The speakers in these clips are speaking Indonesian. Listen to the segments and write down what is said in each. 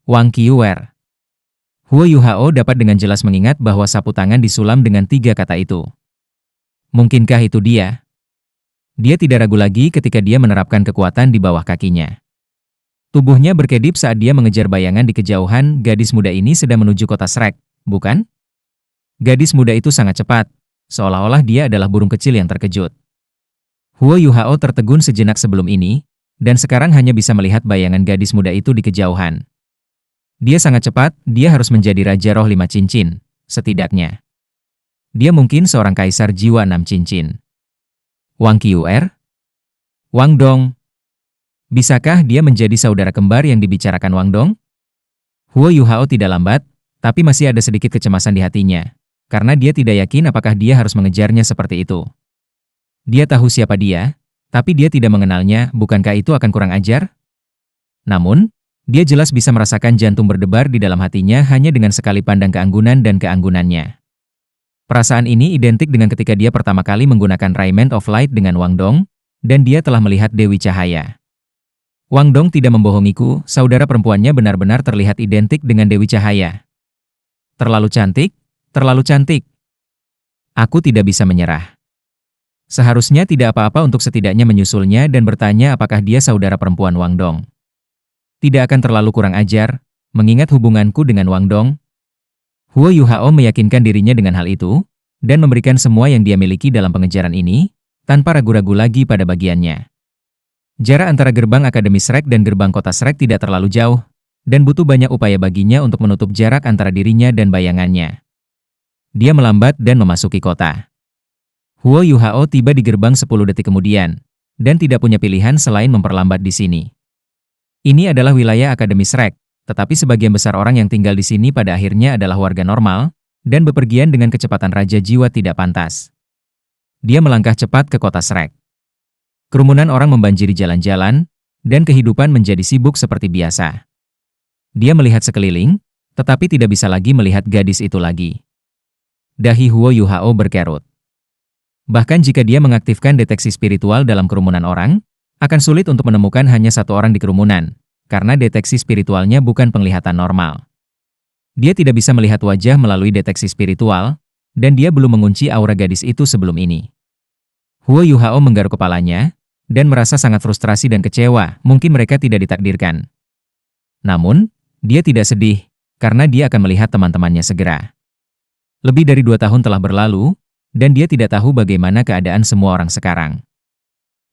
Wang Qiuer. Huo Yuhao dapat dengan jelas mengingat bahwa sapu tangan disulam dengan 3 kata itu. Mungkinkah itu dia? Dia tidak ragu lagi ketika dia menerapkan kekuatan di bawah kakinya. Tubuhnya berkedip saat dia mengejar bayangan di kejauhan. Gadis muda ini sedang menuju kota Shrek, bukan? Gadis muda itu sangat cepat, seolah-olah dia adalah burung kecil yang terkejut. Huo Yuhao tertegun sejenak sebelum ini, dan sekarang hanya bisa melihat bayangan gadis muda itu di kejauhan. Dia sangat cepat, dia harus menjadi Raja Roh 5 Cincin, setidaknya. Dia mungkin seorang kaisar jiwa 6 cincin. Wang Qiuer? Wang Dong? Bisakah dia menjadi saudara kembar yang dibicarakan Wang Dong? Huo Yuhao tidak lambat, tapi masih ada sedikit kecemasan di hatinya, karena dia tidak yakin apakah dia harus mengejarnya seperti itu. Dia tahu siapa dia, tapi dia tidak mengenalnya, bukankah itu akan kurang ajar? Namun, dia jelas bisa merasakan jantung berdebar di dalam hatinya hanya dengan sekali pandang keanggunan dan keanggunannya. Perasaan ini identik dengan ketika dia pertama kali menggunakan Rayment of Light dengan Wang Dong, dan dia telah melihat Dewi Cahaya. Wang Dong tidak membohongiku, saudara perempuannya benar-benar terlihat identik dengan Dewi Cahaya. Terlalu cantik, terlalu cantik. Aku tidak bisa menyerah. Seharusnya tidak apa-apa untuk setidaknya menyusulnya dan bertanya apakah dia saudara perempuan Wang Dong. Tidak akan terlalu kurang ajar, mengingat hubunganku dengan Wang Dong. Huo Yuhao meyakinkan dirinya dengan hal itu, dan memberikan semua yang dia miliki dalam pengejaran ini, tanpa ragu-ragu lagi pada bagiannya. Jarak antara gerbang Akademi Shrek dan gerbang kota Shrek tidak terlalu jauh, dan butuh banyak upaya baginya untuk menutup jarak antara dirinya dan bayangannya. Dia melambat dan memasuki kota. Huo Yuhao tiba di gerbang 10 detik kemudian, dan tidak punya pilihan selain memperlambat di sini. Ini adalah wilayah Akademi Shrek, tetapi sebagian besar orang yang tinggal di sini pada akhirnya adalah warga normal, dan bepergian dengan kecepatan Raja Jiwa tidak pantas. Dia melangkah cepat ke kota Shrek. Kerumunan orang membanjiri jalan-jalan, dan kehidupan menjadi sibuk seperti biasa. Dia melihat sekeliling, tetapi tidak bisa lagi melihat gadis itu lagi. Dahi Huo Yuhao berkerut. Bahkan jika dia mengaktifkan deteksi spiritual dalam kerumunan orang, akan sulit untuk menemukan hanya satu orang di kerumunan, karena deteksi spiritualnya bukan penglihatan normal. Dia tidak bisa melihat wajah melalui deteksi spiritual, dan dia belum mengunci aura gadis itu sebelum ini. Huo Yuhao menggaruk kepalanya, dan merasa sangat frustrasi dan kecewa, mungkin mereka tidak ditakdirkan. Namun, dia tidak sedih, karena dia akan melihat teman-temannya segera. Lebih dari 2 tahun telah berlalu, dan dia tidak tahu bagaimana keadaan semua orang sekarang.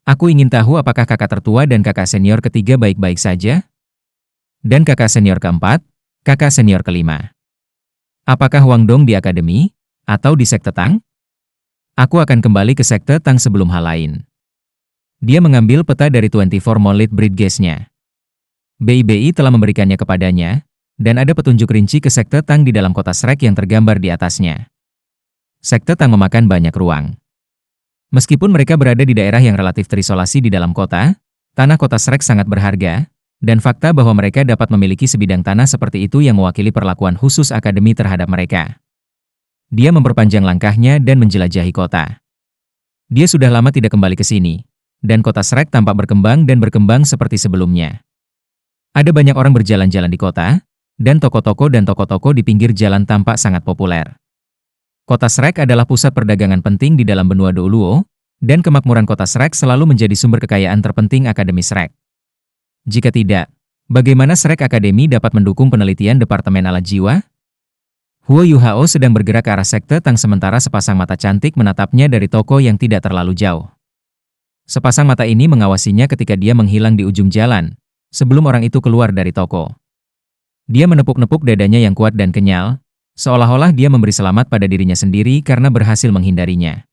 Aku ingin tahu apakah kakak tertua dan kakak senior ketiga baik-baik saja? Dan kakak senior keempat, kakak senior kelima. Apakah Wang Dong di akademi, atau di sekte Tang? Aku akan kembali ke sekte Tang sebelum hal lain. Dia mengambil peta dari 24 Monolith Bridge-nya. BIBI telah memberikannya kepadanya, dan ada petunjuk rinci ke sekte Tang di dalam kota Shrek yang tergambar di atasnya. Sekte Tang memakan banyak ruang. Meskipun mereka berada di daerah yang relatif terisolasi di dalam kota, tanah kota Shrek sangat berharga, dan fakta bahwa mereka dapat memiliki sebidang tanah seperti itu yang mewakili perlakuan khusus akademi terhadap mereka. Dia memperpanjang langkahnya dan menjelajahi kota. Dia sudah lama tidak kembali ke sini, dan kota Shrek tampak berkembang dan berkembang seperti sebelumnya. Ada banyak orang berjalan-jalan di kota, dan toko-toko di pinggir jalan tampak sangat populer. Kota Shrek adalah pusat perdagangan penting di dalam benua Douluo, dan kemakmuran kota Shrek selalu menjadi sumber kekayaan terpenting Akademi Shrek. Jika tidak, bagaimana Shrek Academy dapat mendukung penelitian Departemen Alat Jiwa? Huo Yuhao sedang bergerak ke arah sekte Tang sementara sepasang mata cantik menatapnya dari toko yang tidak terlalu jauh. Sepasang mata ini mengawasinya ketika dia menghilang di ujung jalan, sebelum orang itu keluar dari toko. Dia menepuk-nepuk dadanya yang kuat dan kenyal, seolah-olah dia memberi selamat pada dirinya sendiri karena berhasil menghindarinya.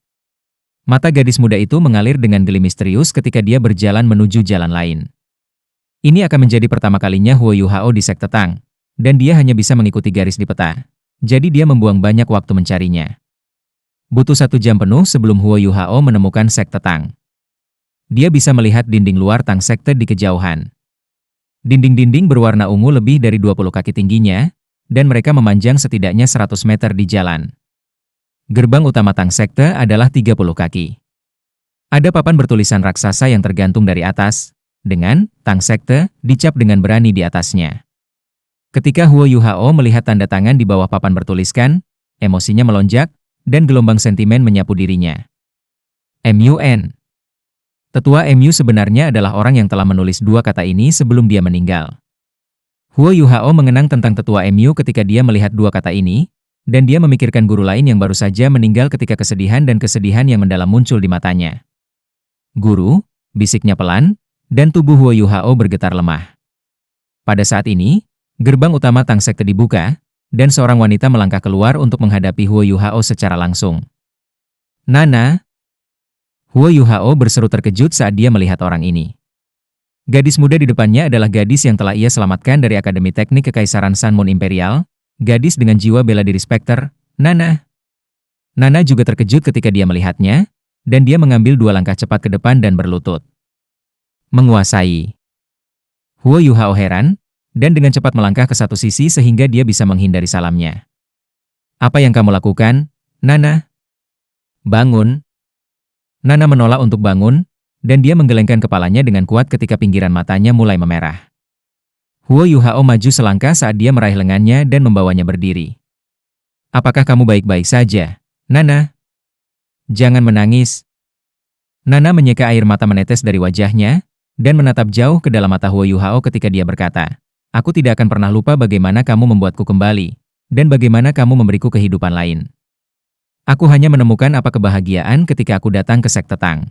Mata gadis muda itu mengalir dengan geli misterius ketika dia berjalan menuju jalan lain. Ini akan menjadi pertama kalinya Huo Yuhao di sekte Tang, dan dia hanya bisa mengikuti garis di peta, jadi dia membuang banyak waktu mencarinya. Butuh 1 jam penuh sebelum Huo Yuhao menemukan sekte Tang. Dia bisa melihat dinding luar Tang sekte di kejauhan. Dinding-dinding berwarna ungu lebih dari 20 kaki tingginya, dan mereka memanjang setidaknya 100 meter di jalan. Gerbang utama Tang sekte adalah 30 kaki. Ada papan bertulisan raksasa yang tergantung dari atas, dengan Tang sekte dicap dengan berani di atasnya. Ketika Huo Yuhao melihat tanda tangan di bawah papan bertuliskan, emosinya melonjak, dan gelombang sentimen menyapu dirinya. MUN. Tetua MU sebenarnya adalah orang yang telah menulis dua kata ini sebelum dia meninggal. Huo Yuhao mengenang tentang tetua MU ketika dia melihat dua kata ini, dan dia memikirkan guru lain yang baru saja meninggal ketika kesedihan yang mendalam muncul di matanya. Guru, bisiknya pelan, dan tubuh Huo Yuhao bergetar lemah. Pada saat ini, gerbang utama Tang Sekte dibuka, dan seorang wanita melangkah keluar untuk menghadapi Huo Yuhao secara langsung. Nana! Huo Yuhao berseru terkejut saat dia melihat orang ini. Gadis muda di depannya adalah gadis yang telah ia selamatkan dari Akademi Teknik Kekaisaran Sun Moon Imperial, gadis dengan jiwa bela diri Spectre, Nana. Nana juga terkejut ketika dia melihatnya, dan dia mengambil dua langkah cepat ke depan dan berlutut. Menguasai. Huo Yuhao heran, dan dengan cepat melangkah ke satu sisi sehingga dia bisa menghindari salamnya. Apa yang kamu lakukan, Nana? Bangun. Nana menolak untuk bangun, dan dia menggelengkan kepalanya dengan kuat ketika pinggiran matanya mulai memerah. Huo Yuhao maju selangkah saat dia meraih lengannya dan membawanya berdiri. Apakah kamu baik-baik saja, Nana? Jangan menangis. Nana menyeka air mata menetes dari wajahnya, dan menatap jauh ke dalam mata Huo Yuhao ketika dia berkata, aku tidak akan pernah lupa bagaimana kamu membuatku kembali, dan bagaimana kamu memberiku kehidupan lain. Aku hanya menemukan apa kebahagiaan ketika aku datang ke Sekte Tang.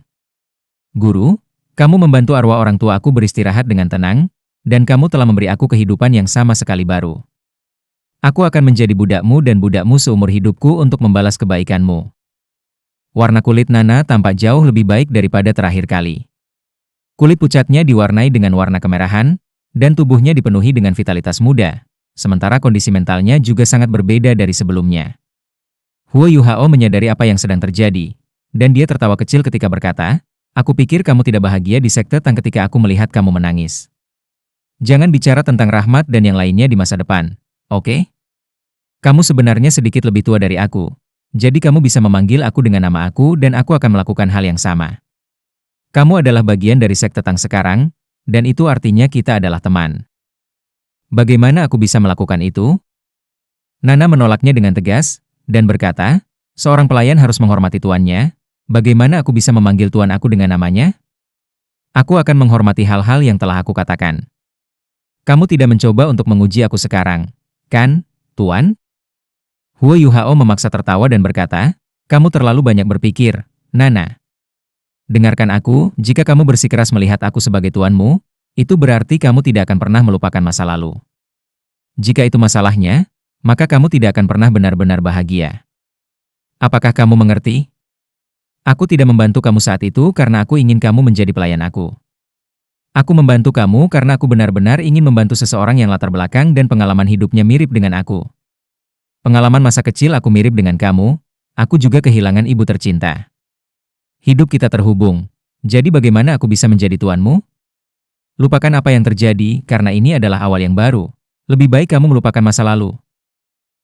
Guru, kamu membantu arwah orang tua aku beristirahat dengan tenang, dan kamu telah memberi aku kehidupan yang sama sekali baru. Aku akan menjadi budakmu dan budakmu seumur hidupku untuk membalas kebaikanmu. Warna kulit Nana tampak jauh lebih baik daripada terakhir kali. Kulit pucatnya diwarnai dengan warna kemerahan, dan tubuhnya dipenuhi dengan vitalitas muda, sementara kondisi mentalnya juga sangat berbeda dari sebelumnya. Huo Yuhao menyadari apa yang sedang terjadi, dan dia tertawa kecil ketika berkata, aku pikir kamu tidak bahagia di Sekte Tang ketika aku melihat kamu menangis. Jangan bicara tentang rahmat dan yang lainnya di masa depan, oke? Kamu sebenarnya sedikit lebih tua dari aku, jadi kamu bisa memanggil aku dengan nama aku dan aku akan melakukan hal yang sama. Kamu adalah bagian dari Sekte Tang sekarang, dan itu artinya kita adalah teman. Bagaimana aku bisa melakukan itu? Nana menolaknya dengan tegas, dan berkata, seorang pelayan harus menghormati tuannya, bagaimana aku bisa memanggil tuan aku dengan namanya? Aku akan menghormati hal-hal yang telah aku katakan. Kamu tidak mencoba untuk menguji aku sekarang, kan, tuan? Huo Yuhao memaksa tertawa dan berkata, kamu terlalu banyak berpikir, Nana. Dengarkan aku, jika kamu bersikeras melihat aku sebagai tuanmu, itu berarti kamu tidak akan pernah melupakan masa lalu. Jika itu masalahnya, maka kamu tidak akan pernah benar-benar bahagia. Apakah kamu mengerti? Aku tidak membantu kamu saat itu karena aku ingin kamu menjadi pelayan aku. Aku membantu kamu karena aku benar-benar ingin membantu seseorang yang latar belakang dan pengalaman hidupnya mirip dengan aku. Pengalaman masa kecil aku mirip dengan kamu, aku juga kehilangan ibu tercinta. Hidup kita terhubung, jadi bagaimana aku bisa menjadi tuanmu? Lupakan apa yang terjadi karena ini adalah awal yang baru. Lebih baik kamu melupakan masa lalu.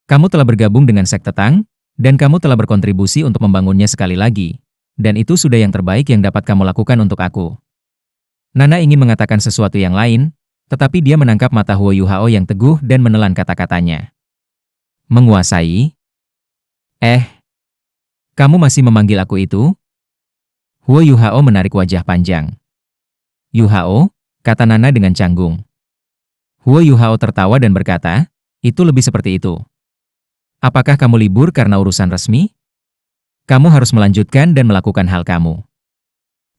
Kamu telah bergabung dengan Sekte Tang, dan kamu telah berkontribusi untuk membangunnya sekali lagi. Dan itu sudah yang terbaik yang dapat kamu lakukan untuk aku. Nana ingin mengatakan sesuatu yang lain, tetapi dia menangkap mata Huo Yuhao yang teguh dan menelan kata-katanya. Menguasai? Kamu masih memanggil aku itu? Huo Yuhao menarik wajah panjang. Yuhao, kata Nana dengan canggung. Huo Yuhao tertawa dan berkata, itu lebih seperti itu. Apakah kamu libur karena urusan resmi? Kamu harus melanjutkan dan melakukan hal kamu.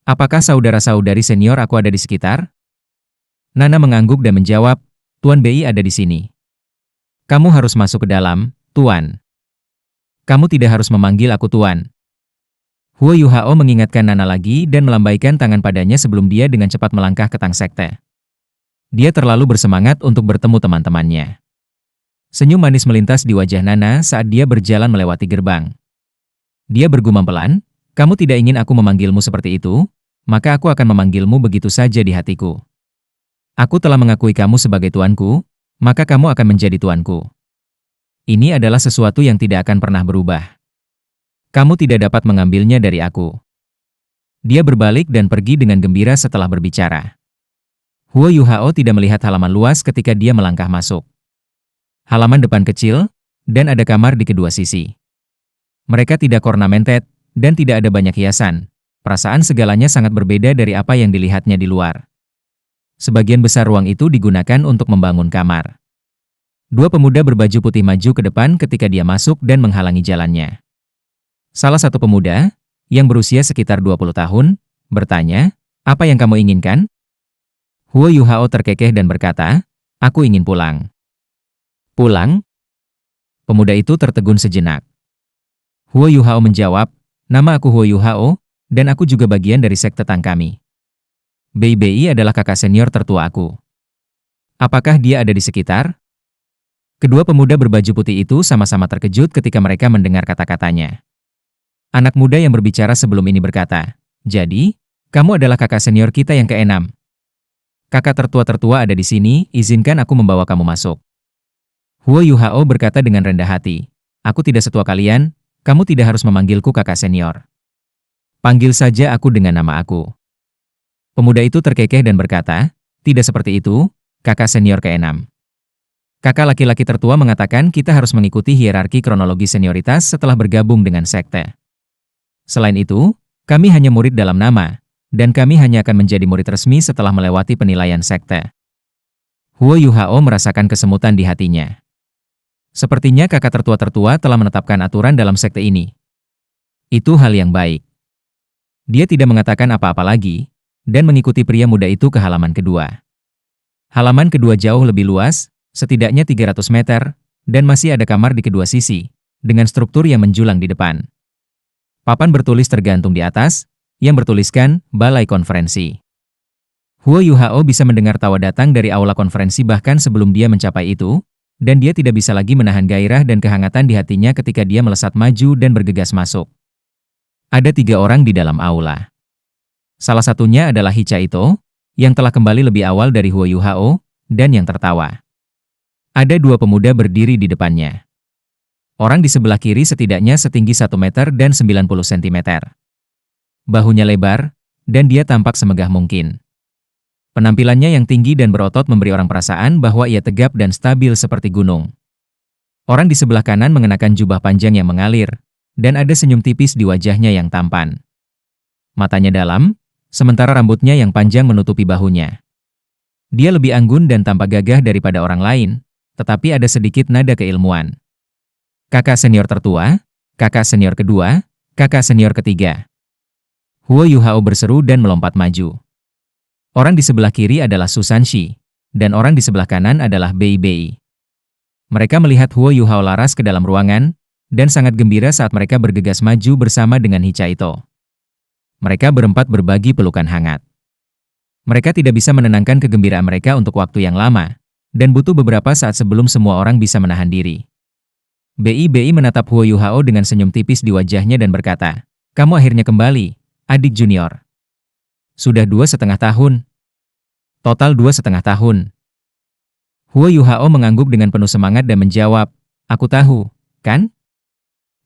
Apakah saudara-saudari senior aku ada di sekitar? Nana mengangguk dan menjawab, Tuan Bei ada di sini. Kamu harus masuk ke dalam, Tuan. Kamu tidak harus memanggil aku Tuan. Huo Yuhao mengingatkan Nana lagi dan melambaikan tangan padanya sebelum dia dengan cepat melangkah ke Tang Sekte. Dia terlalu bersemangat untuk bertemu teman-temannya. Senyum manis melintas di wajah Nana saat dia berjalan melewati gerbang. Dia bergumam pelan, kamu tidak ingin aku memanggilmu seperti itu, maka aku akan memanggilmu begitu saja di hatiku. Aku telah mengakui kamu sebagai tuanku, maka kamu akan menjadi tuanku. Ini adalah sesuatu yang tidak akan pernah berubah. Kamu tidak dapat mengambilnya dari aku. Dia berbalik dan pergi dengan gembira setelah berbicara. Huo Yuhao tidak melihat halaman luas ketika dia melangkah masuk. Halaman depan kecil, dan ada kamar di kedua sisi. Mereka tidak ornamented, dan tidak ada banyak hiasan. Perasaan segalanya sangat berbeda dari apa yang dilihatnya di luar. Sebagian besar ruang itu digunakan untuk membangun kamar. Dua pemuda berbaju putih maju ke depan ketika dia masuk dan menghalangi jalannya. Salah satu pemuda, yang berusia sekitar 20 tahun, bertanya, "Apa yang kamu inginkan?" Huo Yuhao terkekeh dan berkata, "Aku ingin pulang." "Pulang?" Pemuda itu tertegun sejenak. Huo Yuhao menjawab, "Nama aku Huo Yuhao, dan aku juga bagian dari sekte Tang kami. Bei Bei adalah kakak senior tertua aku. Apakah dia ada di sekitar?" Kedua pemuda berbaju putih itu sama-sama terkejut ketika mereka mendengar kata-katanya. Anak muda yang berbicara sebelum ini berkata, "Jadi, kamu adalah kakak senior kita yang keenam. Kakak tertua-tertua ada di sini, izinkan aku membawa kamu masuk." Huo Yuhao berkata dengan rendah hati, "Aku tidak setua kalian, kamu tidak harus memanggilku kakak senior. Panggil saja aku dengan nama aku." Pemuda itu terkekeh dan berkata, "Tidak seperti itu, kakak senior keenam. Kakak laki-laki tertua mengatakan kita harus mengikuti hierarki kronologi senioritas setelah bergabung dengan sekte. Selain itu, kami hanya murid dalam nama, dan kami hanya akan menjadi murid resmi setelah melewati penilaian sekte." Huo Yuhao merasakan kesemutan di hatinya. Sepertinya kakak tertua-tertua telah menetapkan aturan dalam sekte ini. Itu hal yang baik. Dia tidak mengatakan apa-apa lagi, dan mengikuti pria muda itu ke halaman kedua. Halaman kedua jauh lebih luas, setidaknya 300 meter, dan masih ada kamar di kedua sisi, dengan struktur yang menjulang di depan. Papan bertulis tergantung di atas, yang bertuliskan Balai Konferensi. Huo Yuhao bisa mendengar tawa datang dari aula konferensi bahkan sebelum dia mencapai itu, dan dia tidak bisa lagi menahan gairah dan kehangatan di hatinya ketika dia melesat maju dan bergegas masuk. Ada 3 orang di dalam aula. Salah satunya adalah Hicha Ito, yang telah kembali lebih awal dari Huo Yuhao, dan yang tertawa. Ada 2 pemuda berdiri di depannya. Orang di sebelah kiri setidaknya setinggi 1 meter dan 90 cm. Bahunya lebar, dan dia tampak semegah mungkin. Penampilannya yang tinggi dan berotot memberi orang perasaan bahwa ia tegap dan stabil seperti gunung. Orang di sebelah kanan mengenakan jubah panjang yang mengalir, dan ada senyum tipis di wajahnya yang tampan. Matanya dalam, sementara rambutnya yang panjang menutupi bahunya. Dia lebih anggun dan tampak gagah daripada orang lain, tetapi ada sedikit nada keilmuan. Kakak senior tertua, kakak senior kedua, kakak senior ketiga. Huo Yuhao berseru dan melompat maju. Orang di sebelah kiri adalah Susan Shi, dan orang di sebelah kanan adalah Bei Bei. Mereka melihat Huo Yuhao laras ke dalam ruangan, dan sangat gembira saat mereka bergegas maju bersama dengan Hicha Ito. Mereka berempat berbagi pelukan hangat. Mereka tidak bisa menenangkan kegembiraan mereka untuk waktu yang lama, dan butuh beberapa saat sebelum semua orang bisa menahan diri. Bei Bei menatap Huo Yuhao dengan senyum tipis di wajahnya dan berkata, "Kamu akhirnya kembali, adik junior. Sudah 2,5 tahun. Total 2,5 tahun." Huo Yuhao mengangguk dengan penuh semangat dan menjawab, "Aku tahu, kan?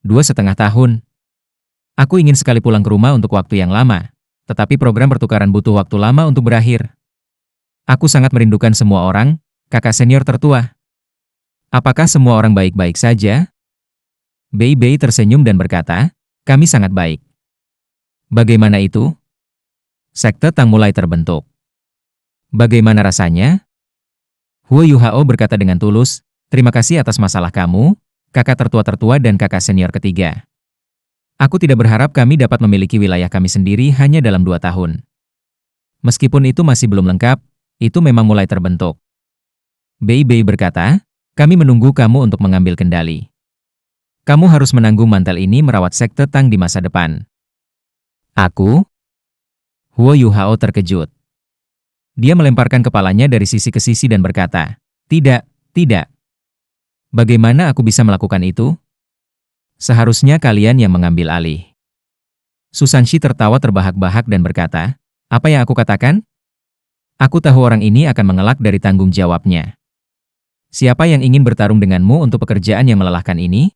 2,5 tahun. Aku ingin sekali pulang ke rumah untuk waktu yang lama, tetapi program pertukaran butuh waktu lama untuk berakhir. Aku sangat merindukan semua orang, kakak senior tertua. Apakah semua orang baik-baik saja?" Bei Bei tersenyum dan berkata, "Kami sangat baik." "Bagaimana itu?" Sekte Tang mulai terbentuk. "Bagaimana rasanya?" Huo Yuhao berkata dengan tulus, "Terima kasih atas masalah kamu, kakak tertua-tertua dan kakak senior ketiga. Aku tidak berharap kami dapat memiliki wilayah kami sendiri hanya dalam 2 tahun. Meskipun itu masih belum lengkap, itu memang mulai terbentuk." Bei Bei berkata, "Kami menunggu kamu untuk mengambil kendali. Kamu harus menanggung mantel ini merawat sekte Tang di masa depan." "Aku?" Huo Yuhao terkejut. Dia melemparkan kepalanya dari sisi ke sisi dan berkata, "Tidak, tidak. Bagaimana aku bisa melakukan itu? Seharusnya kalian yang mengambil alih." Susan Shi tertawa terbahak-bahak dan berkata, "Apa yang aku katakan? Aku tahu orang ini akan mengelak dari tanggung jawabnya. Siapa yang ingin bertarung denganmu untuk pekerjaan yang melelahkan ini?"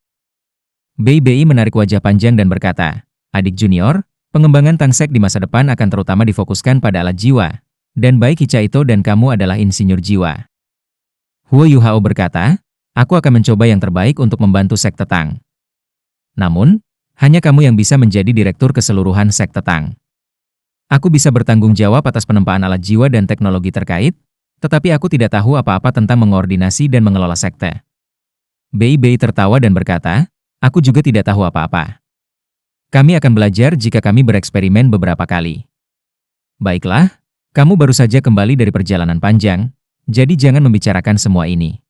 Bei Bei menarik wajah panjang dan berkata, "Adik junior, pengembangan Tangsek di masa depan akan terutama difokuskan pada alat jiwa, dan baik Hicha Ito dan kamu adalah insinyur jiwa." Huo Yuhao berkata, Aku akan mencoba yang terbaik untuk membantu Sekte Tang. Namun, hanya kamu yang bisa menjadi direktur keseluruhan Sekte Tang. Aku bisa bertanggung jawab atas penempaan alat jiwa dan teknologi terkait, tetapi aku tidak tahu apa-apa tentang mengordinasi dan mengelola sekte. Bei Bei tertawa dan berkata, aku juga tidak tahu apa-apa. Kami akan belajar jika kami bereksperimen beberapa kali. Baiklah, kamu baru saja kembali dari perjalanan panjang, jadi jangan membicarakan semua ini.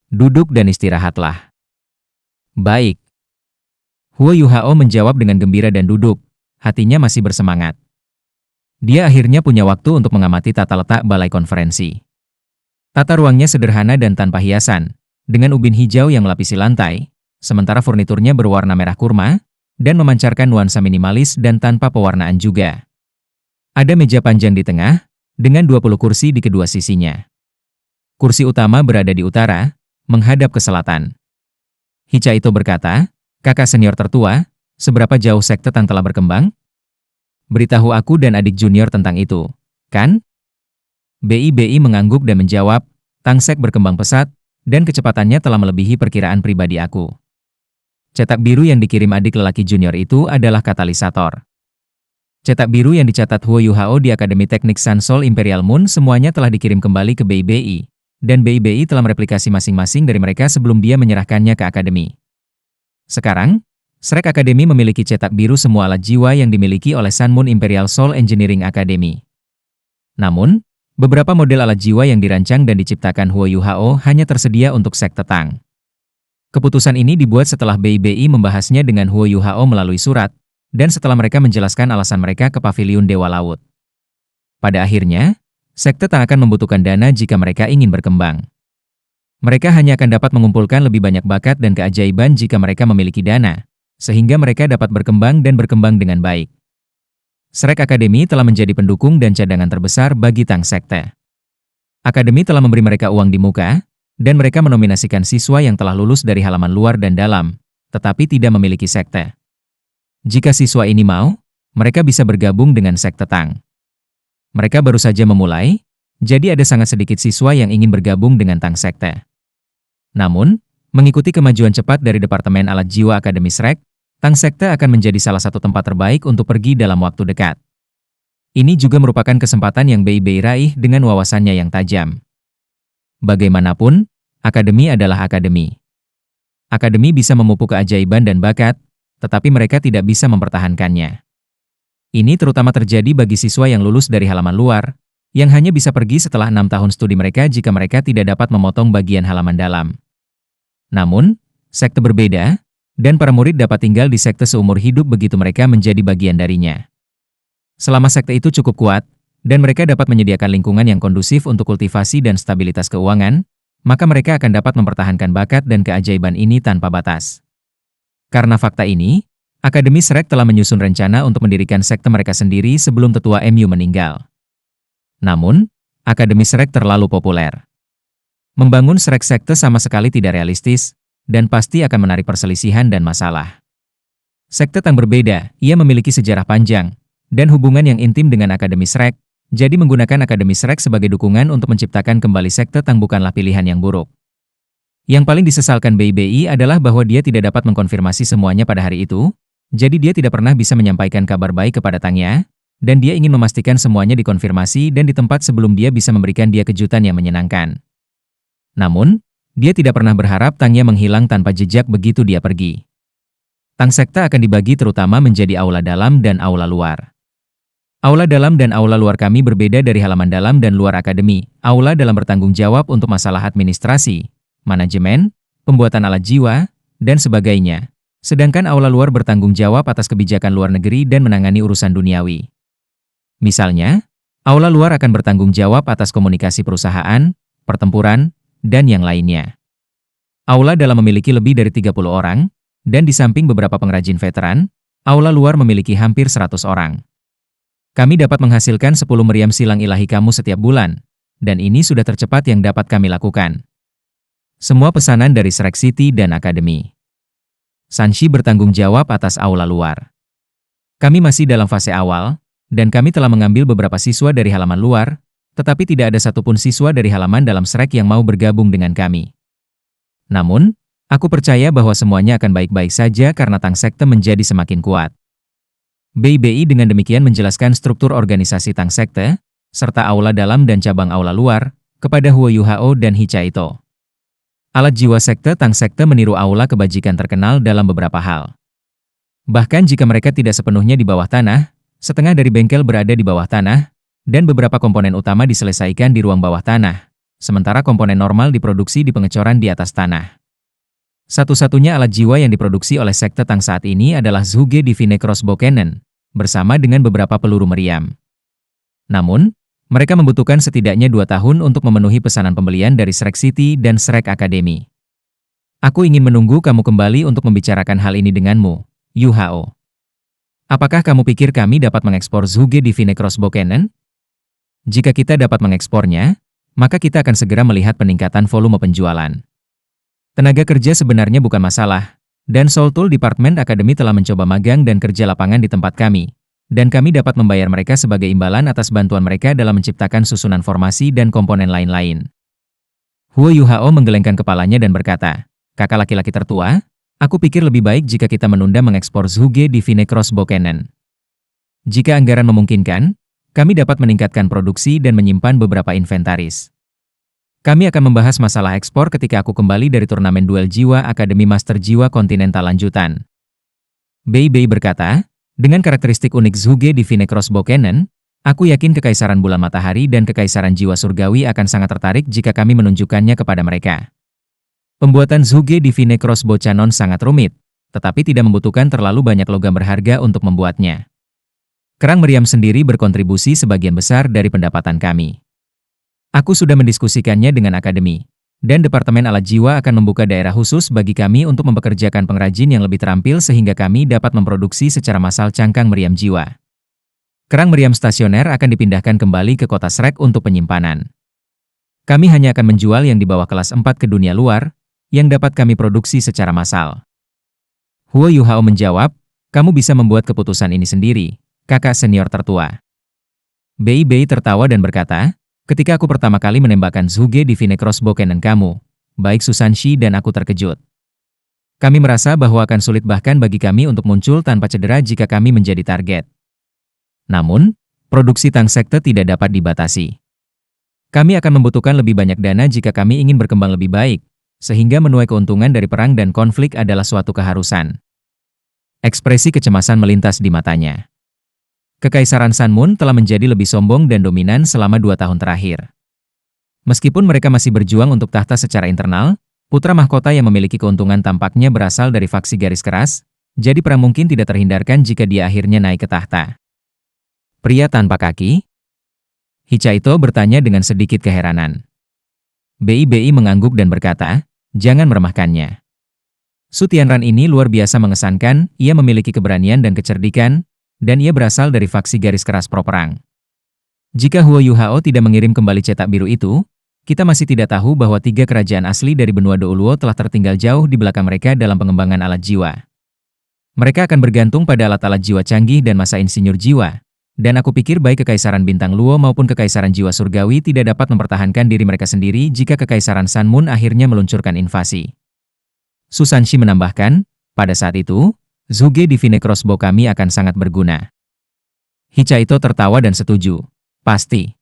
Duduk dan istirahatlah. Baik. Huo Yuhao menjawab dengan gembira dan duduk, hatinya masih bersemangat. Dia akhirnya punya waktu untuk mengamati tata letak balai konferensi. Tata ruangnya sederhana dan tanpa hiasan, dengan ubin hijau yang melapisi lantai, sementara furniturnya berwarna merah kurma, dan memancarkan nuansa minimalis dan tanpa pewarnaan juga. Ada meja panjang di tengah, dengan 20 kursi di kedua sisinya. Kursi utama berada di utara, menghadap ke selatan. Hichaito berkata, kakak senior tertua, seberapa jauh Sekte Tang telah berkembang? Beritahu aku dan adik junior tentang itu, kan? BI mengangguk dan menjawab, Tangsek berkembang pesat, dan kecepatannya telah melebihi perkiraan pribadi aku. Cetak biru yang dikirim adik lelaki junior itu adalah katalisator. Cetak biru yang dicatat Huo Yuhao di Akademi Teknik Sansol Imperial Moon semuanya telah dikirim kembali ke BI, dan BI telah mereplikasi masing-masing dari mereka sebelum dia menyerahkannya ke Akademi. Sekarang, Shrek Academy memiliki cetak biru semua alat jiwa yang dimiliki oleh Sun Moon Imperial Soul Engineering Academy. Namun, beberapa model alat jiwa yang dirancang dan diciptakan Huo Yuhao hanya tersedia untuk Sekte Tang. Keputusan ini dibuat setelah BI membahasnya dengan Huo Yuhao melalui surat, dan setelah mereka menjelaskan alasan mereka ke Paviliun Dewa Laut. Pada akhirnya, Sekte Tang akan membutuhkan dana jika mereka ingin berkembang. Mereka hanya akan dapat mengumpulkan lebih banyak bakat dan keajaiban jika mereka memiliki dana, sehingga mereka dapat berkembang dan berkembang dengan baik. Shrek Academy telah menjadi pendukung dan cadangan terbesar bagi Tang Sekte. Akademi telah memberi mereka uang di muka, dan mereka menominasikan siswa yang telah lulus dari halaman luar dan dalam, tetapi tidak memiliki sekte. Jika siswa ini mau, mereka bisa bergabung dengan Sekte Tang. Mereka baru saja memulai, jadi ada sangat sedikit siswa yang ingin bergabung dengan Tang Sekte. Namun, mengikuti kemajuan cepat dari Departemen Alat Jiwa Akademi Shrek, Tang Sekte akan menjadi salah satu tempat terbaik untuk pergi dalam waktu dekat. Ini juga merupakan kesempatan yang BI raih dengan wawasannya yang tajam. Bagaimanapun, akademi adalah akademi. Akademi bisa memupuk keajaiban dan bakat, tetapi mereka tidak bisa mempertahankannya. Ini terutama terjadi bagi siswa yang lulus dari halaman luar, yang hanya bisa pergi setelah 6 tahun studi mereka jika mereka tidak dapat memotong bagian halaman dalam. Namun, sekte berbeda, dan para murid dapat tinggal di sekte seumur hidup begitu mereka menjadi bagian darinya. Selama sekte itu cukup kuat, dan mereka dapat menyediakan lingkungan yang kondusif untuk kultivasi dan stabilitas keuangan, maka mereka akan dapat mempertahankan bakat dan keajaiban ini tanpa batas. Karena fakta ini, Akademi Shrek telah menyusun rencana untuk mendirikan sekte mereka sendiri sebelum tetua MU meninggal. Namun, Akademi Shrek terlalu populer. Membangun Shrek sekte sama sekali tidak realistis, dan pasti akan menarik perselisihan dan masalah. Sekte Tang berbeda, ia memiliki sejarah panjang, dan hubungan yang intim dengan Akademi Shrek, jadi menggunakan Akademi Shrek sebagai dukungan untuk menciptakan kembali Sekte Tang bukanlah pilihan yang buruk. Yang paling disesalkan BI adalah bahwa dia tidak dapat mengkonfirmasi semuanya pada hari itu, jadi dia tidak pernah bisa menyampaikan kabar baik kepada Tangnya, dan dia ingin memastikan semuanya dikonfirmasi dan di tempat sebelum dia bisa memberikan dia kejutan yang menyenangkan. Namun, dia tidak pernah berharap Tangnya menghilang tanpa jejak begitu dia pergi. Tang Sekte akan dibagi terutama menjadi aula dalam dan aula luar. Aula dalam dan aula luar kami berbeda dari halaman dalam dan luar akademi. Aula dalam bertanggung jawab untuk masalah administrasi, manajemen, pembuatan alat jiwa, dan sebagainya. Sedangkan aula luar bertanggung jawab atas kebijakan luar negeri dan menangani urusan duniawi. Misalnya, aula luar akan bertanggung jawab atas komunikasi perusahaan, pertempuran, dan yang lainnya. Aula dalam memiliki lebih dari 30 orang, dan di samping beberapa pengrajin veteran, aula luar memiliki hampir 100 orang. Kami dapat menghasilkan 10 meriam silang ilahi kamu setiap bulan, dan ini sudah tercepat yang dapat kami lakukan. Semua pesanan dari Shrek City dan Akademi. Sanshi bertanggung jawab atas aula luar. Kami masih dalam fase awal, dan kami telah mengambil beberapa siswa dari halaman luar, tetapi tidak ada satupun siswa dari halaman dalam Shrek yang mau bergabung dengan kami. Namun, aku percaya bahwa semuanya akan baik-baik saja karena Tang Sekte menjadi semakin kuat. BI dengan demikian menjelaskan struktur organisasi Tang Sekte, serta aula dalam dan cabang aula luar, kepada Huo Yuhao dan Hichaito. Alat jiwa sekte Tang Sekte meniru aula kebajikan terkenal dalam beberapa hal. Bahkan jika mereka tidak sepenuhnya di bawah tanah, setengah dari bengkel berada di bawah tanah, dan beberapa komponen utama diselesaikan di ruang bawah tanah, sementara komponen normal diproduksi di pengecoran di atas tanah. Satu-satunya alat jiwa yang diproduksi oleh sekte Tang saat ini adalah Zhuge Divine Crossbow Cannon, bersama dengan beberapa peluru meriam. Namun, mereka membutuhkan setidaknya 2 tahun untuk memenuhi pesanan pembelian dari Shrek City dan Shrek Academy. Aku ingin menunggu kamu kembali untuk membicarakan hal ini denganmu, Yuhao. Apakah kamu pikir kami dapat mengekspor Zhuge Divine Crossbow Cannon? Jika kita dapat mengekspornya, maka kita akan segera melihat peningkatan volume penjualan. Tenaga kerja sebenarnya bukan masalah, dan Soul Tool Department Academy telah mencoba magang dan kerja lapangan di tempat kami, dan kami dapat membayar mereka sebagai imbalan atas bantuan mereka dalam menciptakan susunan formasi dan komponen lain-lain. Huo Yuhao menggelengkan kepalanya dan berkata, "Kakak laki-laki tertua, aku pikir lebih baik jika kita menunda mengekspor Zhuge Divine Crossbow Cannon. Jika anggaran memungkinkan, kami dapat meningkatkan produksi dan menyimpan beberapa inventaris. Kami akan membahas masalah ekspor ketika aku kembali dari turnamen duel jiwa Akademi Master Jiwa Kontinental lanjutan." Bei berkata, "Dengan karakteristik unik Zhuge Divine Crossbow Cannon, aku yakin Kekaisaran Bulan Matahari dan Kekaisaran Jiwa Surgawi akan sangat tertarik jika kami menunjukkannya kepada mereka." Pembuatan Zhuge Divine Crossbow Cannon sangat rumit, tetapi tidak membutuhkan terlalu banyak logam berharga untuk membuatnya. Kerang meriam sendiri berkontribusi sebagian besar dari pendapatan kami. Aku sudah mendiskusikannya dengan akademi, dan Departemen Alat Jiwa akan membuka daerah khusus bagi kami untuk mempekerjakan pengrajin yang lebih terampil sehingga kami dapat memproduksi secara massal cangkang meriam jiwa. Kerang meriam stasioner akan dipindahkan kembali ke kota Shrek untuk penyimpanan. Kami hanya akan menjual yang di bawah kelas 4 ke dunia luar, yang dapat kami produksi secara massal." Huo Yuhao menjawab, "Kamu bisa membuat keputusan ini sendiri, kakak senior tertua." Bei tertawa dan berkata, "Ketika aku pertama kali menembakkan Zhuge Divine Crossbow Cannon kamu, baik Susanshi dan aku terkejut. Kami merasa bahwa akan sulit bahkan bagi kami untuk muncul tanpa cedera jika kami menjadi target. Namun, produksi Tang Sekte tidak dapat dibatasi. Kami akan membutuhkan lebih banyak dana jika kami ingin berkembang lebih baik, sehingga menuai keuntungan dari perang dan konflik adalah suatu keharusan." Ekspresi kecemasan melintas di matanya. Kekaisaran Sunmoon telah menjadi lebih sombong dan dominan selama 2 tahun terakhir. Meskipun mereka masih berjuang untuk tahta secara internal, putra mahkota yang memiliki keuntungan tampaknya berasal dari faksi garis keras, jadi perang mungkin tidak terhindarkan jika dia akhirnya naik ke tahta. "Pria tanpa kaki?" Hichaito bertanya dengan sedikit keheranan. Bei mengangguk dan berkata, "Jangan meremehkannya. Su Tianran ini luar biasa mengesankan, ia memiliki keberanian dan kecerdikan, dan ia berasal dari faksi garis keras pro-perang. Jika Huo Yuhao tidak mengirim kembali cetak biru itu, kita masih tidak tahu bahwa 3 kerajaan asli dari benua Douluo telah tertinggal jauh di belakang mereka dalam pengembangan alat jiwa. Mereka akan bergantung pada alat-alat jiwa canggih dan masa insinyur jiwa. Dan aku pikir baik Kekaisaran Bintang Luo maupun Kekaisaran Jiwa Surgawi tidak dapat mempertahankan diri mereka sendiri jika Kekaisaran Sunmoon akhirnya meluncurkan invasi." Susanshi menambahkan, "Pada saat itu, Zhuge Divine Crossbow kami akan sangat berguna." Hichaito tertawa dan setuju. "Pasti.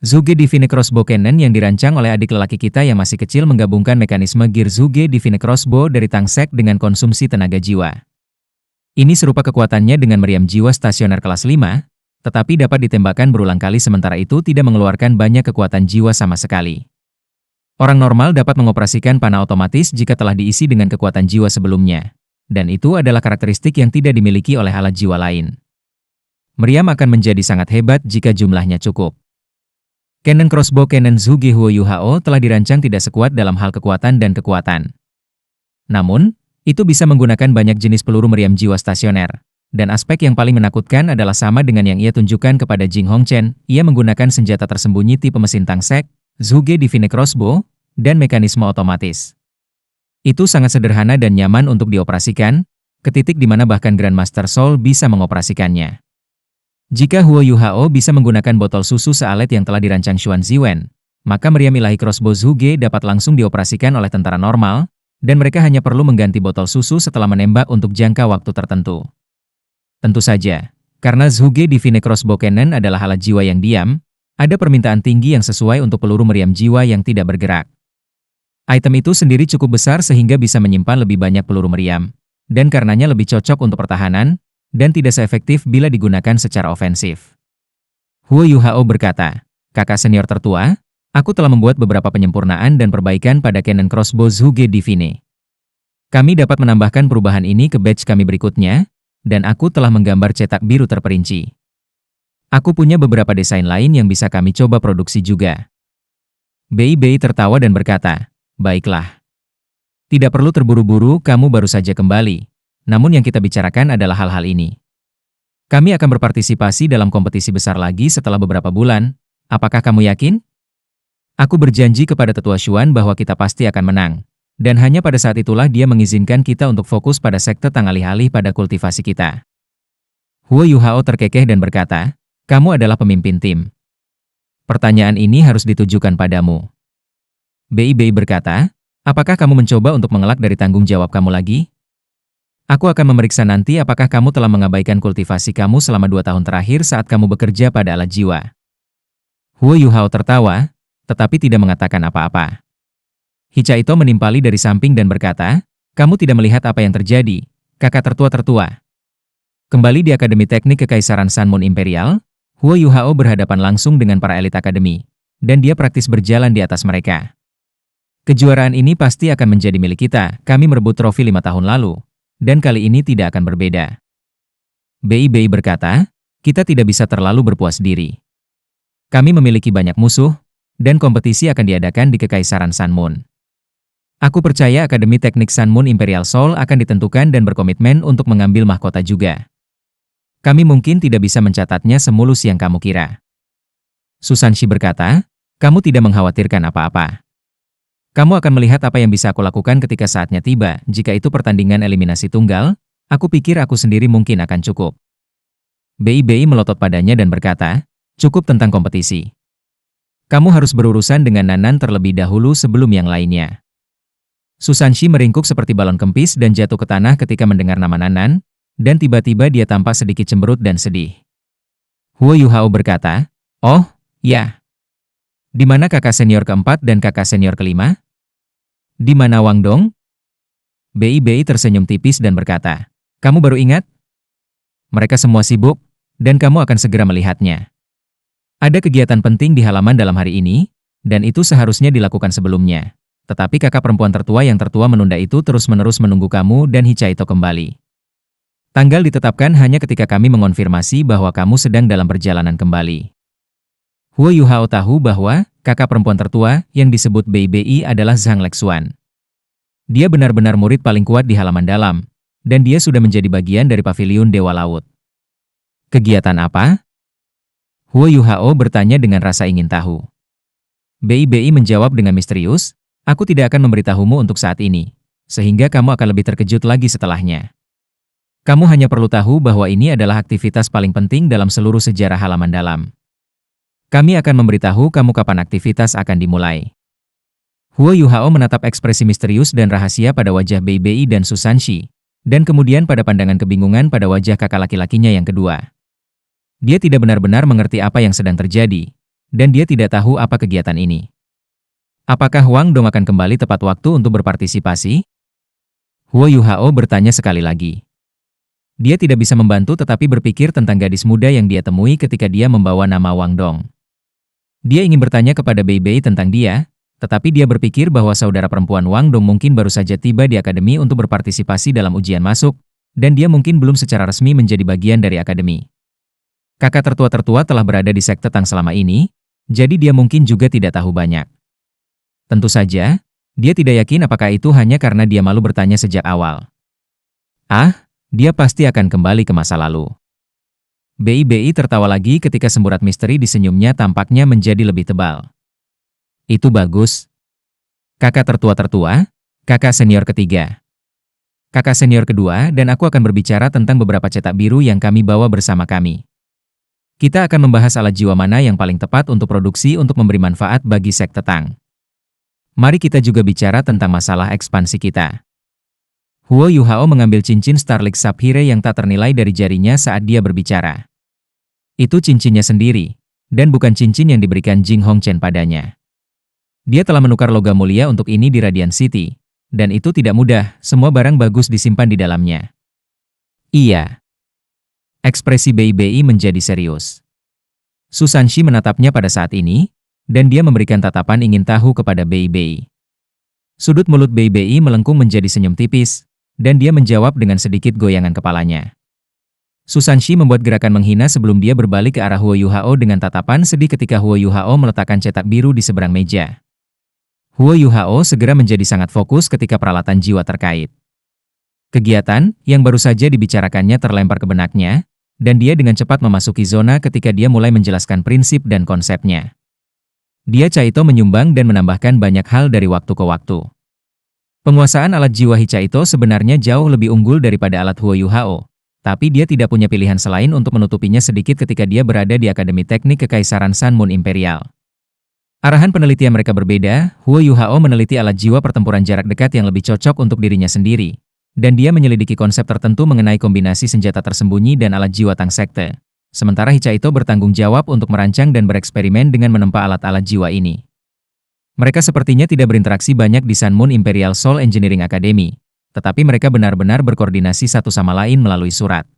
Zhuge Divine Crossbow Cannon yang dirancang oleh adik lelaki kita yang masih kecil menggabungkan mekanisme gear Zhuge Divine Crossbow dari Tang Sek dengan konsumsi tenaga jiwa. Ini serupa kekuatannya dengan meriam jiwa stasioner kelas 5, tetapi dapat ditembakkan berulang kali sementara itu tidak mengeluarkan banyak kekuatan jiwa sama sekali. Orang normal dapat mengoperasikan panah otomatis jika telah diisi dengan kekuatan jiwa sebelumnya, dan itu adalah karakteristik yang tidak dimiliki oleh alat jiwa lain. Meriam akan menjadi sangat hebat jika jumlahnya cukup." Cannon Crossbow Cannon Zhuge Huo Yuhao telah dirancang tidak sekuat dalam hal kekuatan dan kekuatan. Namun, itu bisa menggunakan banyak jenis peluru meriam jiwa stasioner. Dan aspek yang paling menakutkan adalah sama dengan yang ia tunjukkan kepada Jing Hongchen, ia menggunakan senjata tersembunyi tipe mesin Tang Sek, Zhuge Divine Crossbow, dan mekanisme otomatis. Itu sangat sederhana dan nyaman untuk dioperasikan, ke titik di mana bahkan Grandmaster Soul bisa mengoperasikannya. Jika Huo Yuhao bisa menggunakan botol susu sealet yang telah dirancang Xuan Ziwen, maka meriam ilahi crossbow Zhuge dapat langsung dioperasikan oleh tentara normal, dan mereka hanya perlu mengganti botol susu setelah menembak untuk jangka waktu tertentu. Tentu saja, karena Zhuge Divine Crossbow Cannon adalah alat jiwa yang diam, ada permintaan tinggi yang sesuai untuk peluru meriam jiwa yang tidak bergerak. Item itu sendiri cukup besar sehingga bisa menyimpan lebih banyak peluru meriam, dan karenanya lebih cocok untuk pertahanan, dan tidak seefektif bila digunakan secara ofensif. Huo Yuhao berkata, kakak senior tertua, aku telah membuat beberapa penyempurnaan dan perbaikan pada cannon crossbow Zhuge Divine. Kami dapat menambahkan perubahan ini ke batch kami berikutnya, dan aku telah menggambar cetak biru terperinci. Aku punya beberapa desain lain yang bisa kami coba produksi juga. Bei tertawa dan berkata, baiklah. Tidak perlu terburu-buru, kamu baru saja kembali. Namun yang kita bicarakan adalah hal-hal ini. Kami akan berpartisipasi dalam kompetisi besar lagi setelah beberapa bulan. Apakah kamu yakin? Aku berjanji kepada Tetua Xuan bahwa kita pasti akan menang. Dan hanya pada saat itulah dia mengizinkan kita untuk fokus pada sekte Tang alih-alih pada kultivasi kita. Huo Yuhao terkekeh dan berkata, kamu adalah pemimpin tim. Pertanyaan ini harus ditujukan padamu. Bei berkata, apakah kamu mencoba untuk mengelak dari tanggung jawab kamu lagi? Aku akan memeriksa nanti apakah kamu telah mengabaikan kultivasi kamu selama 2 tahun terakhir saat kamu bekerja pada alat jiwa. Huo Yuhao tertawa, tetapi tidak mengatakan apa-apa. Hichaito menimpali dari samping dan berkata, kamu tidak melihat apa yang terjadi, kakak tertua-tertua. Kembali di Akademi Teknik Kekaisaran Sun Moon Imperial, Huo Yuhao berhadapan langsung dengan para elit akademi, dan dia praktis berjalan di atas mereka. Kejuaraan ini pasti akan menjadi milik kita, kami merebut trofi 5 tahun lalu, dan kali ini tidak akan berbeda. Bei berkata, kita tidak bisa terlalu berpuas diri. Kami memiliki banyak musuh, dan kompetisi akan diadakan di Kekaisaran Sun Moon. Aku percaya Akademi Teknik Sun Moon Imperial Soul akan ditentukan dan berkomitmen untuk mengambil mahkota juga. Kami mungkin tidak bisa mencatatnya semulus yang kamu kira. Susanshi berkata, kamu tidak mengkhawatirkan apa-apa. Kamu akan melihat apa yang bisa aku lakukan ketika saatnya tiba. Jika itu pertandingan eliminasi tunggal, aku pikir aku sendiri mungkin akan cukup. Bei melotot padanya dan berkata, cukup tentang kompetisi. Kamu harus berurusan dengan Nanan terlebih dahulu sebelum yang lainnya. Susanshi meringkuk seperti balon kempis dan jatuh ke tanah ketika mendengar nama Nanan, dan tiba-tiba dia tampak sedikit cemberut dan sedih. Huo Yuhao berkata, oh, ya. Di mana kakak senior keempat dan kakak senior kelima? Di mana Wang Dong? Bei tersenyum tipis dan berkata, kamu baru ingat? Mereka semua sibuk, dan kamu akan segera melihatnya. Ada kegiatan penting di halaman dalam hari ini, dan itu seharusnya dilakukan sebelumnya. Tetapi kakak perempuan tertua yang tertua menunda itu terus-menerus menunggu kamu dan Hichaito kembali. Tanggal ditetapkan hanya ketika kami mengonfirmasi bahwa kamu sedang dalam perjalanan kembali. Huo Yuhao tahu bahwa kakak perempuan tertua yang disebut Bei adalah Zhang Lexuan. Dia benar-benar murid paling kuat di halaman dalam, dan dia sudah menjadi bagian dari paviliun Dewa Laut. Kegiatan apa? Huo Yuhao bertanya dengan rasa ingin tahu. Bei menjawab dengan misterius, aku tidak akan memberitahumu untuk saat ini, sehingga kamu akan lebih terkejut lagi setelahnya. Kamu hanya perlu tahu bahwa ini adalah aktivitas paling penting dalam seluruh sejarah halaman dalam. Kami akan memberitahu kamu kapan aktivitas akan dimulai. Huo Yuhao menatap ekspresi misterius dan rahasia pada wajah Bei dan Susanshi, dan kemudian pada pandangan kebingungan pada wajah kakak laki-lakinya yang kedua. Dia tidak benar-benar mengerti apa yang sedang terjadi, dan dia tidak tahu apa kegiatan ini. Apakah Wang Dong akan kembali tepat waktu untuk berpartisipasi? Huo Yuhao bertanya sekali lagi. Dia tidak bisa membantu tetapi berpikir tentang gadis muda yang dia temui ketika dia membawa nama Wang Dong. Dia ingin bertanya kepada Bei tentang dia, tetapi dia berpikir bahwa saudara perempuan Wang Dong mungkin baru saja tiba di akademi untuk berpartisipasi dalam ujian masuk, dan dia mungkin belum secara resmi menjadi bagian dari akademi. Kakak tertua-tertua telah berada di sekte Tang selama ini, jadi dia mungkin juga tidak tahu banyak. Tentu saja, dia tidak yakin apakah itu hanya karena dia malu bertanya sejak awal. Dia pasti akan kembali ke masa lalu. Bei tertawa lagi ketika semburat misteri di senyumnya tampaknya menjadi lebih tebal. Itu bagus. Kakak tertua-tertua, kakak senior ketiga. Kakak senior kedua dan aku akan berbicara tentang beberapa cetak biru yang kami bawa bersama kami. Kita akan membahas alat jiwa mana yang paling tepat untuk produksi untuk memberi manfaat bagi sekte Tang. Mari kita juga bicara tentang masalah ekspansi kita. Huo Yuhao mengambil cincin Starlight Sapphire yang tak ternilai dari jarinya saat dia berbicara. Itu cincinnya sendiri, dan bukan cincin yang diberikan Jing Hongchen padanya. Dia telah menukar logam mulia untuk ini di Radiant City, dan itu tidak mudah, semua barang bagus disimpan di dalamnya. Iya. Ekspresi Bei menjadi serius. Su Sanshi menatapnya pada saat ini, dan dia memberikan tatapan ingin tahu kepada Bei. Sudut mulut Bei melengkung menjadi senyum tipis, dan dia menjawab dengan sedikit goyangan kepalanya. Su Sanshi membuat gerakan menghina sebelum dia berbalik ke arah Huo Yuhao dengan tatapan sedih ketika Huo Yuhao meletakkan cetak biru di seberang meja. Huo Yuhao segera menjadi sangat fokus ketika peralatan jiwa terkait. Kegiatan yang baru saja dibicarakannya terlempar ke benaknya, dan dia dengan cepat memasuki zona ketika dia mulai menjelaskan prinsip dan konsepnya. Dia Chaito menyumbang dan menambahkan banyak hal dari waktu ke waktu. Penguasaan alat jiwa Hichaito sebenarnya jauh lebih unggul daripada alat Huo Yuhao, tapi dia tidak punya pilihan selain untuk menutupinya sedikit ketika dia berada di Akademi Teknik Kekaisaran Sun Moon Imperial. Arahan penelitian mereka berbeda, Huo Yuhao meneliti alat jiwa pertempuran jarak dekat yang lebih cocok untuk dirinya sendiri, dan dia menyelidiki konsep tertentu mengenai kombinasi senjata tersembunyi dan alat jiwa Tang Sekte. Sementara Hichaito bertanggung jawab untuk merancang dan bereksperimen dengan menempa alat-alat jiwa ini. Mereka sepertinya tidak berinteraksi banyak di Sun Moon Imperial Soul Engineering Academy, tetapi mereka benar-benar berkoordinasi satu sama lain melalui surat.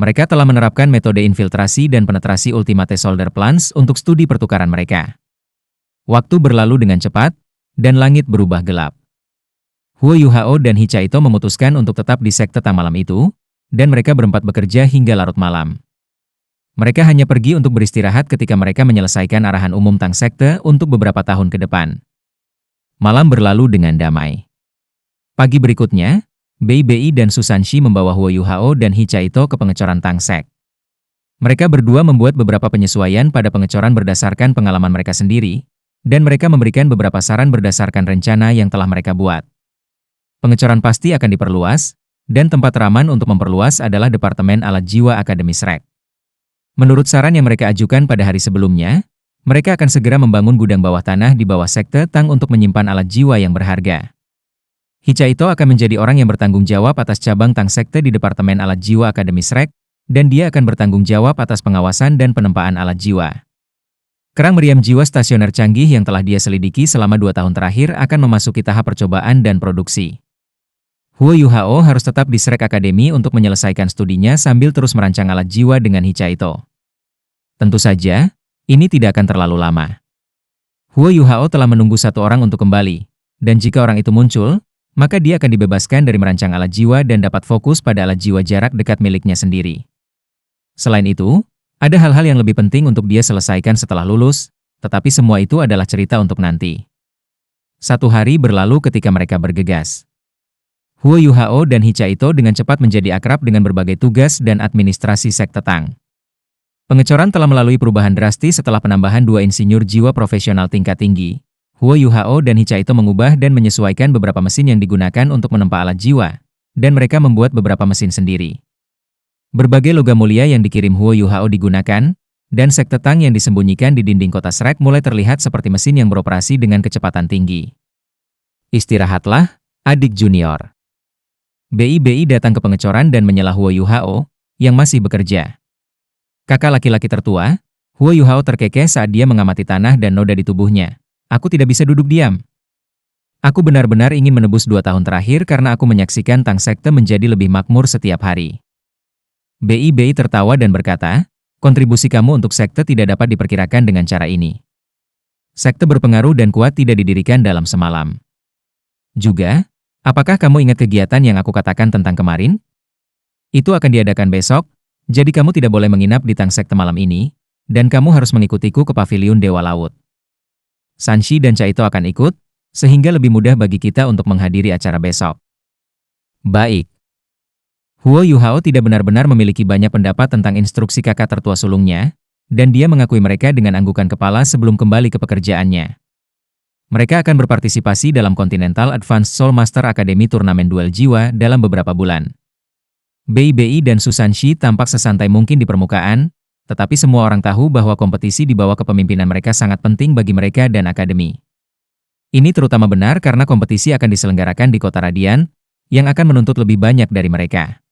Mereka telah menerapkan metode infiltrasi dan penetrasi Ultimate Soldier Plans untuk studi pertukaran mereka. Waktu berlalu dengan cepat, dan langit berubah gelap. Huo Yuhao dan Hichaito memutuskan untuk tetap di sekte Tang malam itu, dan mereka berempat bekerja hingga larut malam. Mereka hanya pergi untuk beristirahat ketika mereka menyelesaikan arahan umum Tang Sekte untuk beberapa tahun ke depan. Malam berlalu dengan damai. Pagi berikutnya, Bei dan Su Sanshi membawa Huo Yuhao dan Hichaito ke pengecoran Tang Sek. Mereka berdua membuat beberapa penyesuaian pada pengecoran berdasarkan pengalaman mereka sendiri, dan mereka memberikan beberapa saran berdasarkan rencana yang telah mereka buat. Pengecoran pasti akan diperluas, dan tempat raman untuk memperluas adalah Departemen Alat Jiwa Akademi Shrek. Menurut saran yang mereka ajukan pada hari sebelumnya, mereka akan segera membangun gudang bawah tanah di bawah sekte Tang untuk menyimpan alat jiwa yang berharga. Hichaito akan menjadi orang yang bertanggung jawab atas cabang Tang Sekte di Departemen Alat Jiwa Akademi Shrek, dan dia akan bertanggung jawab atas pengawasan dan penempaan alat jiwa. Kerang meriam jiwa stasioner canggih yang telah dia selidiki selama 2 tahun terakhir akan memasuki tahap percobaan dan produksi. Huo Yuhao harus tetap di Shrek Academy untuk menyelesaikan studinya sambil terus merancang alat jiwa dengan Hichaito. Tentu saja, ini tidak akan terlalu lama. Huo Yuhao telah menunggu satu orang untuk kembali, dan jika orang itu muncul, maka dia akan dibebaskan dari merancang alat jiwa dan dapat fokus pada alat jiwa jarak dekat miliknya sendiri. Selain itu, ada hal-hal yang lebih penting untuk dia selesaikan setelah lulus, tetapi semua itu adalah cerita untuk nanti. 1 hari berlalu ketika mereka bergegas. Huo Yuhao dan Hichaito dengan cepat menjadi akrab dengan berbagai tugas dan administrasi sekte Tang. Pengecoran telah melalui perubahan drastis setelah penambahan 2 insinyur jiwa profesional tingkat tinggi. Huo Yuhao dan Hichaito mengubah dan menyesuaikan beberapa mesin yang digunakan untuk menempa alat jiwa, dan mereka membuat beberapa mesin sendiri. Berbagai logam mulia yang dikirim Huo Yuhao digunakan, dan sekte Tang yang disembunyikan di dinding kota Shrek mulai terlihat seperti mesin yang beroperasi dengan kecepatan tinggi. Istirahatlah, adik junior. Bei datang ke pengecoran dan menyela Huo Yuhao, yang masih bekerja. Kakak laki-laki tertua, Huo Yuhao terkekeh saat dia mengamati tanah dan noda di tubuhnya. Aku tidak bisa duduk diam. Aku benar-benar ingin menebus 2 tahun terakhir karena aku menyaksikan Tang Sekte menjadi lebih makmur setiap hari. Bei tertawa dan berkata, kontribusi kamu untuk sekte tidak dapat diperkirakan dengan cara ini. Sekte berpengaruh dan kuat tidak didirikan dalam semalam. Juga, apakah kamu ingat kegiatan yang aku katakan tentang kemarin? Itu akan diadakan besok, jadi kamu tidak boleh menginap di Tang Sekte malam ini, dan kamu harus mengikutiku ke Paviliun Dewa Laut. Sanshi dan Chaito akan ikut, sehingga lebih mudah bagi kita untuk menghadiri acara besok. Baik. Huo Yuhao tidak benar-benar memiliki banyak pendapat tentang instruksi kakak tertua sulungnya, dan dia mengakui mereka dengan anggukan kepala sebelum kembali ke pekerjaannya. Mereka akan berpartisipasi dalam Continental Advanced Soul Master Academy Turnamen Duel Jiwa dalam beberapa bulan. Bei dan Su Sanshi tampak sesantai mungkin di permukaan, Tetapi semua orang tahu bahwa kompetisi di bawah kepemimpinan mereka sangat penting bagi mereka dan akademi. Ini terutama benar karena kompetisi akan diselenggarakan di kota Radian, yang akan menuntut lebih banyak dari mereka.